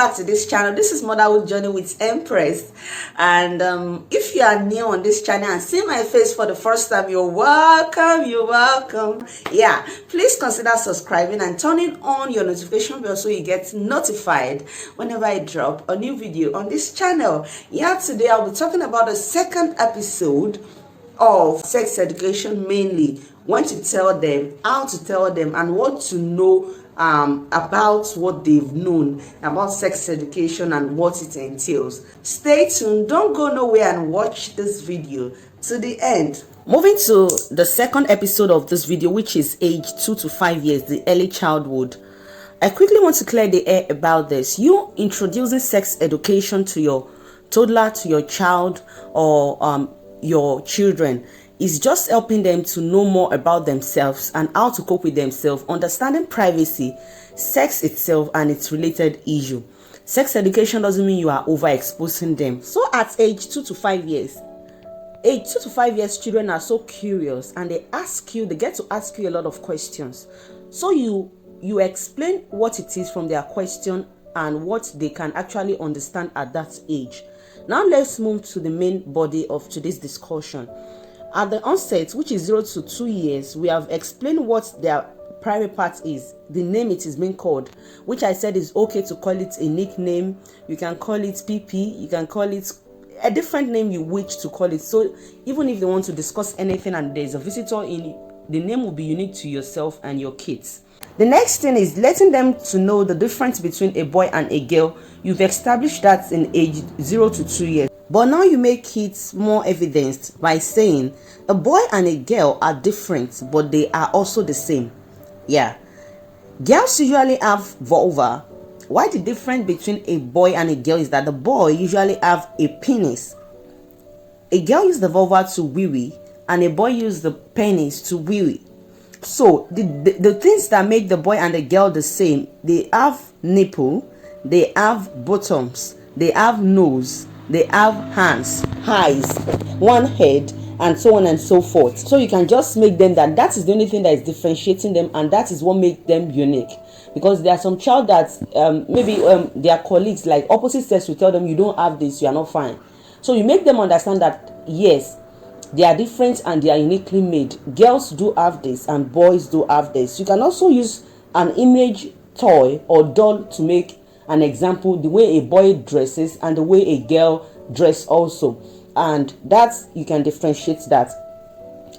back to this channel. This is Motherhood Journey with Empress, and if you are new on this channel and see my face for the first time, you're welcome. Yeah, please consider subscribing and turning on your notification bell so you get notified whenever I drop a new video on this channel. Yeah, today I'll be talking about the second episode of sex education, mainly when to tell them, how to tell them, and what to know about what they've known about sex education and what it entails. Stay tuned, don't go nowhere, and watch this video to the end. Moving to the second episode of this video, which is age 2 to 5 years, the early childhood. I quickly want to clear the air about this. You introducing sex education to your toddler, to your child, or your children is just helping them to know more about themselves and how to cope with themselves, understanding privacy, sex itself, and its related issue. Sex education doesn't mean you are overexposing them. So at age 2 to 5 years, children are so curious, and they get to ask you a lot of questions. So you explain what it is from their question and what they can actually understand at that age. Now let's move to the main body of today's discussion. At the onset, which is 0 to 2 years, we have explained what their private part is, the name it is being called, which I said is okay to call it a nickname. You can call it PP, you can call it a different name you wish to call it. So even if they want to discuss anything and there's a visitor in, the name will be unique to yourself and your kids. The next thing is letting them to know the difference between a boy and a girl. You've established that in age 0 to 2 years. But now you make it more evidenced by saying a boy and a girl are different, but they are also the same. Yeah. Girls usually have vulva. Why the difference between a boy and a girl is that the boy usually have a penis. A girl uses the vulva to wee-wee, and a boy uses the penis to wee-wee. So the things that make the boy and the girl the same, they have nipple, they have bottoms, they have nose, they have hands, eyes, one head, and so on and so forth. So you can just make them that is the only thing that is differentiating them, and that is what makes them unique. Because there are some child that maybe their colleagues, like opposite sex, will tell them you don't have this, you are not fine. So you make them understand that yes, they are different and they are uniquely made. Girls do have this and boys do have this. You can also use an image toy or doll to make an example, the way a boy dresses and the way a girl dresses also, and that you can differentiate that.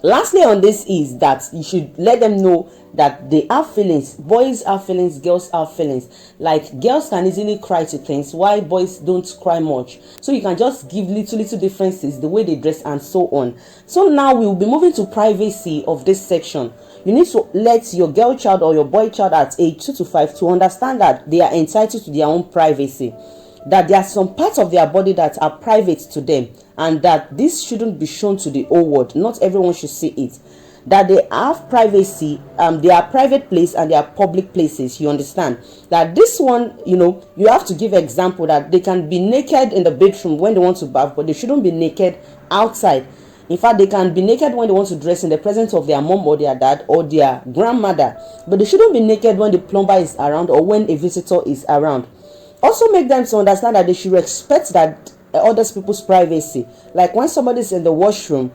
Lastly on this is that you should let them know that they have feelings. Boys have feelings, girls have feelings. Like girls can easily cry to things, while boys don't cry much. So you can just give little differences, the way they dress and so on. So now we'll be moving to privacy of this section. You need to let your girl child or your boy child at age 2 to 5 to understand that they are entitled to their own privacy. That there are some parts of their body that are private to them, and that this shouldn't be shown to the whole world. Not everyone should see it. That they have privacy, they are private place and they are public places. You understand that this one, you have to give example that they can be naked in the bedroom when they want to bath, but they shouldn't be naked outside. In fact, they can be naked when they want to dress in the presence of their mom or their dad or their grandmother, but they shouldn't be naked when the plumber is around or when a visitor is around. Also make them to understand that they should respect that other people's privacy. Like when somebody is in the washroom,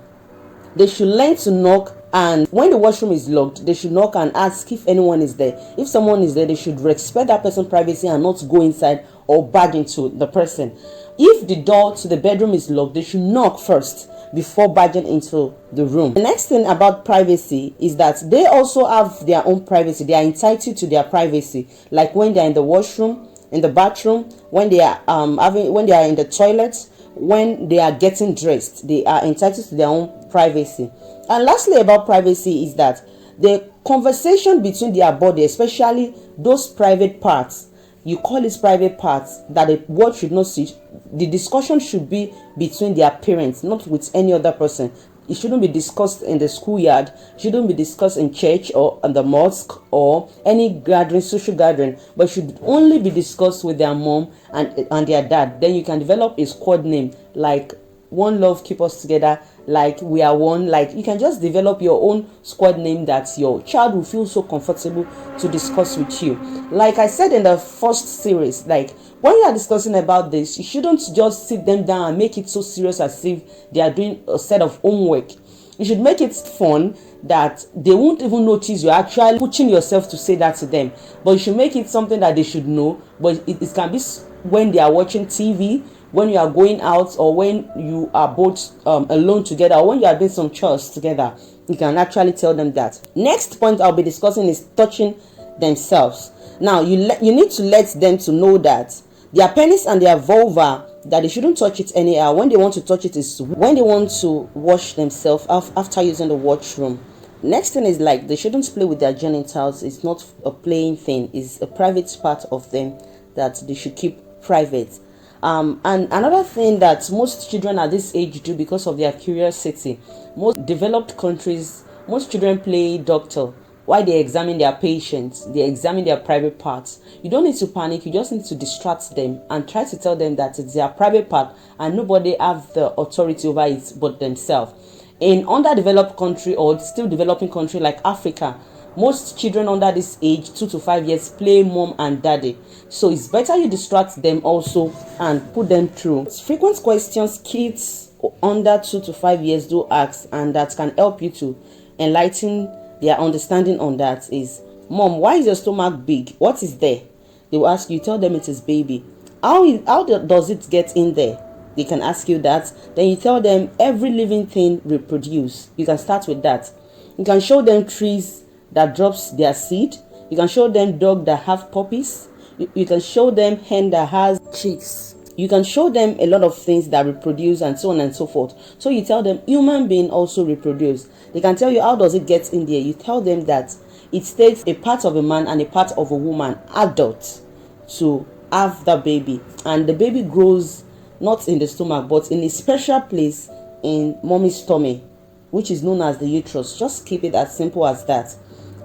they should learn to knock, and when the washroom is locked, they should knock and ask if anyone is there. If someone is there, they should respect that person's privacy and not go inside or barge into the person. If the door to the bedroom is locked, they should knock first before barging into the room. The next thing about privacy is that they also have their own privacy. They are entitled to their privacy. Like when they are in the washroom, in the bathroom, when they are when they are in the toilet, when they are getting dressed, they are entitled to their own privacy. And lastly about privacy is that the conversation between their body, especially those private parts, you call it private parts that the world should not see. The discussion should be between their parents, not with any other person. It shouldn't be discussed in the schoolyard, shouldn't be discussed in church or in the mosque or any gathering, social gathering, but should only be discussed with their mom and their dad. Then you can develop a squad name like one love keep us together, like we are one. Like you can just develop your own squad name that your child will feel so comfortable to discuss with you. Like I said in the first series, like when you are discussing about this, you shouldn't just sit them down and make it so serious as if they are doing a set of homework. You should make it fun that they won't even notice you're actually pushing yourself to say that to them. But you should make it something that they should know. But it can be when they are watching TV, when you are going out, or when you are both alone together, or when you are doing some chores together. You can actually tell them that. Next point I'll be discussing is touching themselves. Now you need to let them to know that their penis and their vulva, that they shouldn't touch it anyhow. When they want to touch it is when they want to wash themselves after using the washroom. Next thing is like they shouldn't play with their genitals. It's not a playing thing. It's a private part of them that they should keep private. And another thing that most children at this age do because of their curiosity, most developed countries, most children play doctor. Why they examine their patients, they examine their private parts. You don't need to panic, you just need to distract them and try to tell them that it's their private part and nobody have the authority over it but themselves. In underdeveloped country or still developing country like Africa, most children under this age, 2 to 5 years, play mom and daddy. So it's better you distract them also and put them through frequent questions kids under 2 to 5 years do ask, and that can help you to enlighten their understanding on that. Is, mom, why is your stomach big? What is there? They will ask you, tell them it is baby. How does it get in there? They can ask you that. Then you tell them every living thing reproduce. You can start with that. You can show them trees that drops their seed. You can show them dog that have puppies. You can show them hen that has chicks. You can show them a lot of things that reproduce and so on and so forth. So you tell them human being also reproduce. They can tell you how does it get in there. You tell them that it takes a part of a man and a part of a woman, adult, to have the baby. And the baby grows not in the stomach but in a special place in mommy's tummy, which is known as the uterus. Just keep it as simple as that.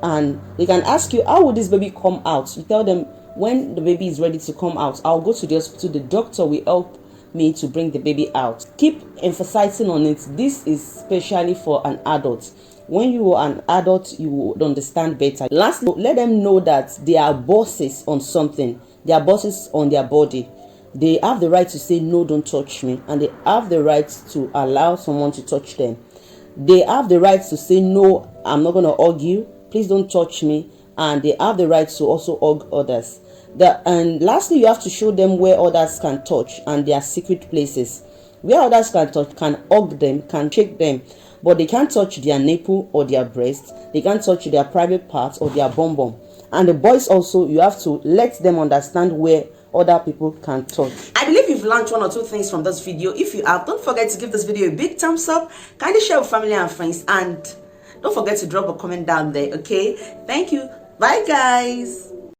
And they can ask you, how would this baby come out? You tell them, when the baby is ready to come out, I'll go to the hospital. The doctor will help me to bring the baby out. Keep emphasizing on it. This is specially for an adult. When you are an adult, you would understand better. Lastly, let them know that they are bosses on something. They are bosses on their body. They have the right to say, no, don't touch me. And they have the right to allow someone to touch them. They have the right to say, no, I'm not going to hug you. Please don't touch me. And they have the right to also hug others. And lastly, you have to show them where others can touch and their secret places. Where others can touch, can hug them, can shake them, but they can't touch their nipple or their breast. They can't touch their private parts or their bum bum. And the boys also, you have to let them understand where other people can touch. I believe you've learned 1 or 2 things from this video. If you have, don't forget to give this video a big thumbs up. Kindly share with family and friends, and don't forget to drop a comment down there. Okay, thank you. Bye guys.